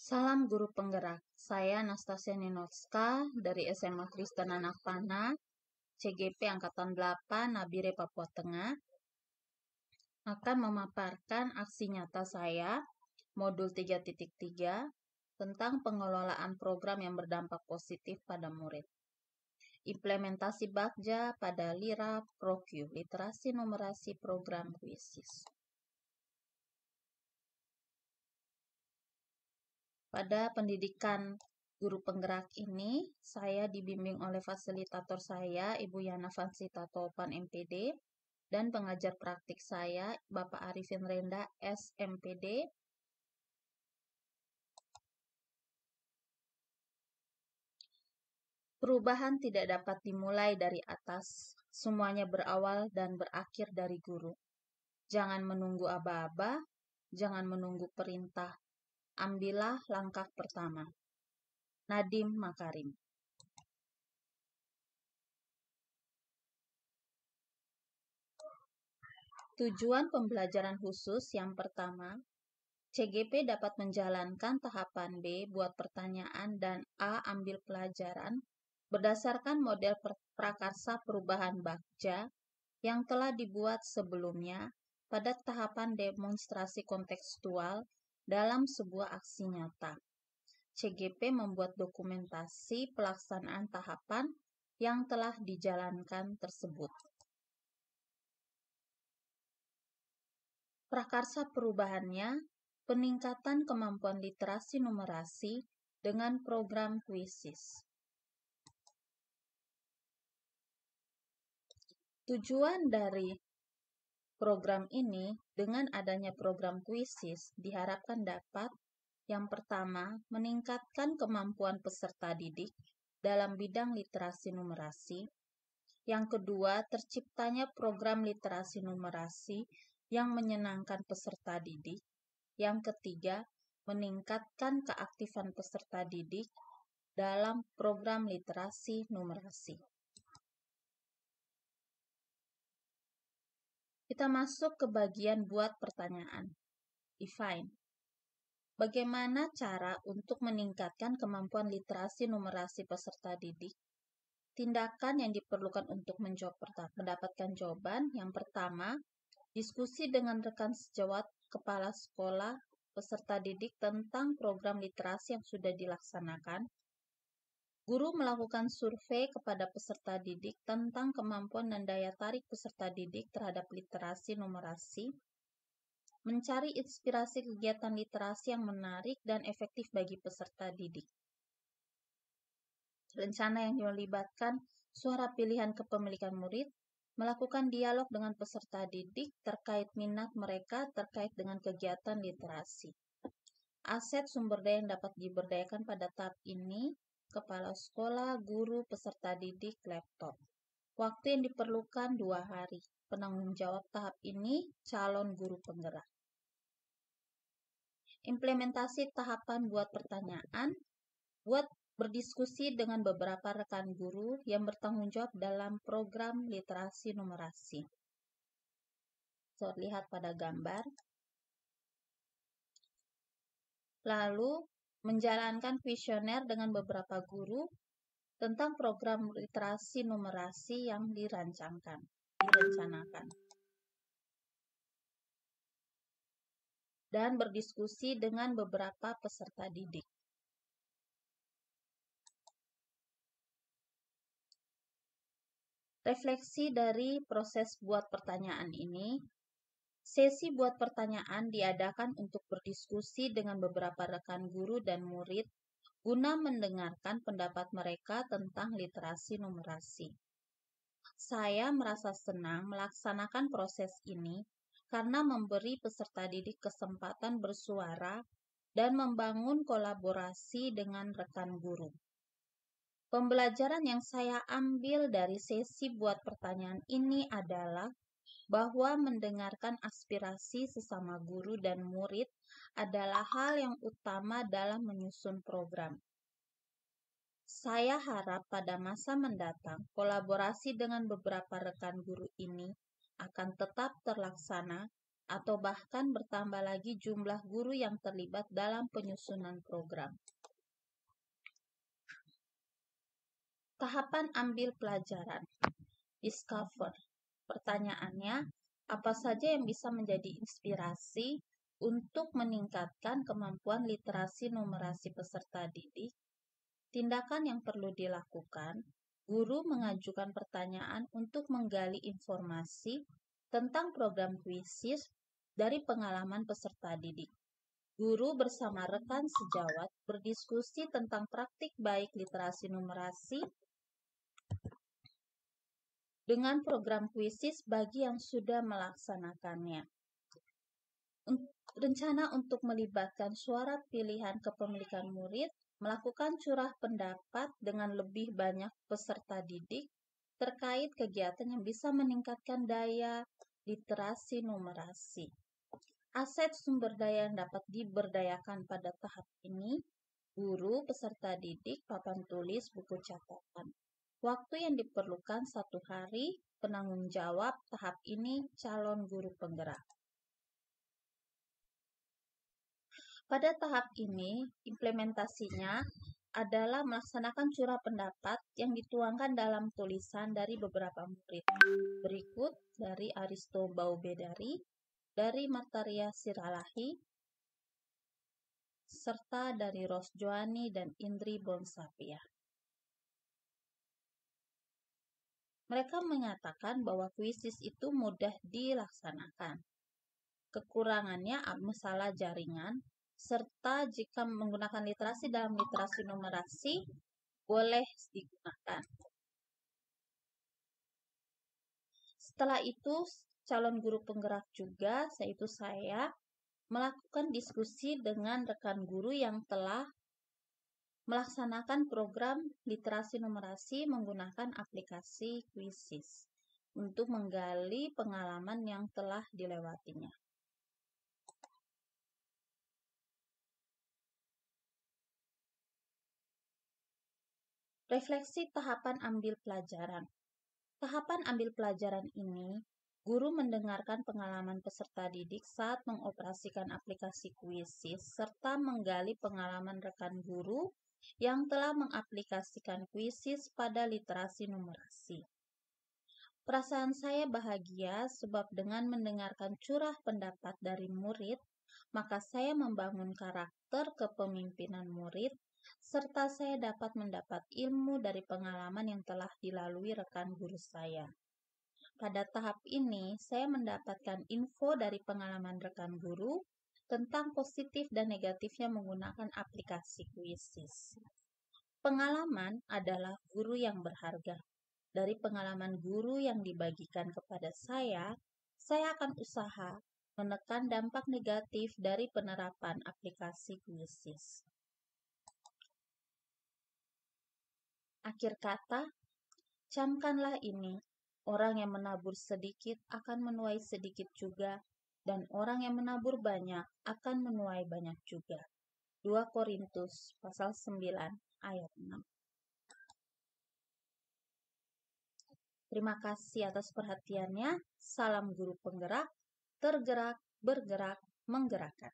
Salam Guru Penggerak, saya Nastasia Ninotska dari SMA Kristen Anak Panah, CGP Angkatan 8, Nabire, Papua Tengah, akan memaparkan aksi nyata saya, Modul 3.3, tentang pengelolaan program yang berdampak positif pada murid. Implementasi Bagja pada LIRA ProQ, Literasi Numerasi Program Kuisis. Pada pendidikan guru penggerak ini, saya dibimbing oleh fasilitator saya, Ibu Yana Fansita Topan MPD, dan pengajar praktik saya, Bapak Arifin Renda SMPD. Perubahan tidak dapat dimulai dari atas, semuanya berawal dan berakhir dari guru. Jangan menunggu aba-aba, jangan menunggu perintah. Ambillah langkah pertama. Nadiem Makarim. Tujuan pembelajaran khusus yang pertama, CGP dapat menjalankan tahapan B buat pertanyaan dan A ambil pelajaran berdasarkan model prakarsa perubahan Bagja yang telah dibuat sebelumnya pada tahapan demonstrasi kontekstual dalam sebuah aksi nyata. CGP membuat dokumentasi pelaksanaan tahapan yang telah dijalankan tersebut. Prakarsa perubahannya, peningkatan kemampuan literasi numerasi dengan program kuisis. Tujuan dari program ini dengan adanya program kuisis diharapkan dapat yang pertama, meningkatkan kemampuan peserta didik dalam bidang literasi numerasi. Yang kedua, terciptanya program literasi numerasi yang menyenangkan peserta didik. Yang ketiga, meningkatkan keaktifan peserta didik dalam program literasi numerasi. Kita masuk ke bagian buat pertanyaan. Define. Bagaimana cara untuk meningkatkan kemampuan literasi numerasi peserta didik? Tindakan yang diperlukan untuk mendapatkan jawaban. Yang pertama, diskusi dengan rekan sejawat kepala sekolah peserta didik tentang program literasi yang sudah dilaksanakan. Guru melakukan survei kepada peserta didik tentang kemampuan dan daya tarik peserta didik terhadap literasi numerasi. Mencari inspirasi kegiatan literasi yang menarik dan efektif bagi peserta didik. Rencana yang melibatkan suara pilihan kepemilikan murid, melakukan dialog dengan peserta didik terkait minat mereka terkait dengan kegiatan literasi. Aset sumber daya yang dapat diberdayakan pada tahap ini, kepala sekolah, guru, peserta didik, laptop. Waktu yang diperlukan 2 hari. Penanggung jawab tahap ini, calon guru penggerak. Implementasi tahapan buat pertanyaan, buat berdiskusi dengan beberapa rekan guru yang bertanggung jawab dalam program literasi numerasi. Lihat pada gambar. Lalu, menjalankan kuesioner dengan beberapa guru tentang program literasi numerasi yang direncanakan. Dan berdiskusi dengan beberapa peserta didik. Refleksi dari proses buat pertanyaan ini, sesi buat pertanyaan diadakan untuk berdiskusi dengan beberapa rekan guru dan murid guna mendengarkan pendapat mereka tentang literasi numerasi. Saya merasa senang melaksanakan proses ini karena memberi peserta didik kesempatan bersuara dan membangun kolaborasi dengan rekan guru. Pembelajaran yang saya ambil dari sesi buat pertanyaan ini adalah bahwa mendengarkan aspirasi sesama guru dan murid adalah hal yang utama dalam menyusun program. Saya harap pada masa mendatang, kolaborasi dengan beberapa rekan guru ini akan tetap terlaksana atau bahkan bertambah lagi jumlah guru yang terlibat dalam penyusunan program. Tahapan ambil pelajaran. Discover. Pertanyaannya, apa saja yang bisa menjadi inspirasi untuk meningkatkan kemampuan literasi numerasi peserta didik? Tindakan yang perlu dilakukan, guru mengajukan pertanyaan untuk menggali informasi tentang program kuisis dari pengalaman peserta didik. Guru bersama rekan sejawat berdiskusi tentang praktik baik literasi numerasi dengan program kuisis bagi yang sudah melaksanakannya. Rencana untuk melibatkan suara pilihan kepemilikan murid, melakukan curah pendapat dengan lebih banyak peserta didik terkait kegiatan yang bisa meningkatkan daya literasi numerasi. Aset sumber daya yang dapat diberdayakan pada tahap ini, guru, peserta didik, papan tulis, buku catatan. Waktu yang diperlukan 1 hari, penanggung jawab tahap ini calon guru penggerak. Pada tahap ini, implementasinya adalah melaksanakan curah pendapat yang dituangkan dalam tulisan dari beberapa murid. Berikut dari Aristo Baubedari, dari Martaria Siralahi, serta dari Rosjoani dan Indri Bonsapia. Mereka mengatakan bahwa kuisis itu mudah dilaksanakan. Kekurangannya masalah jaringan, serta jika menggunakan literasi dalam literasi numerasi, boleh digunakan. Setelah itu, calon guru penggerak juga, yaitu saya, melakukan diskusi dengan rekan guru yang telah melaksanakan program literasi numerasi menggunakan aplikasi Quizizz untuk menggali pengalaman yang telah dilewatinya. Refleksi tahapan ambil pelajaran. Tahapan ambil pelajaran ini, guru mendengarkan pengalaman peserta didik saat mengoperasikan aplikasi Quizizz serta menggali pengalaman rekan guru yang telah mengaplikasikan Quizizz pada literasi numerasi. Perasaan saya bahagia sebab dengan mendengarkan curah pendapat dari murid, maka saya membangun karakter kepemimpinan murid, serta saya dapat mendapat ilmu dari pengalaman yang telah dilalui rekan guru saya. Pada tahap ini, saya mendapatkan info dari pengalaman rekan guru tentang positif dan negatifnya menggunakan aplikasi Quizizz. Pengalaman adalah guru yang berharga. Dari pengalaman guru yang dibagikan kepada saya akan usaha menekan dampak negatif dari penerapan aplikasi Quizizz. Akhir kata, camkanlah ini, orang yang menabur sedikit akan menuai sedikit juga, dan orang yang menabur banyak akan menuai banyak juga. 2 Korintus pasal 9 ayat 6. Terima kasih atas perhatiannya. Salam guru penggerak, tergerak, bergerak, menggerakkan.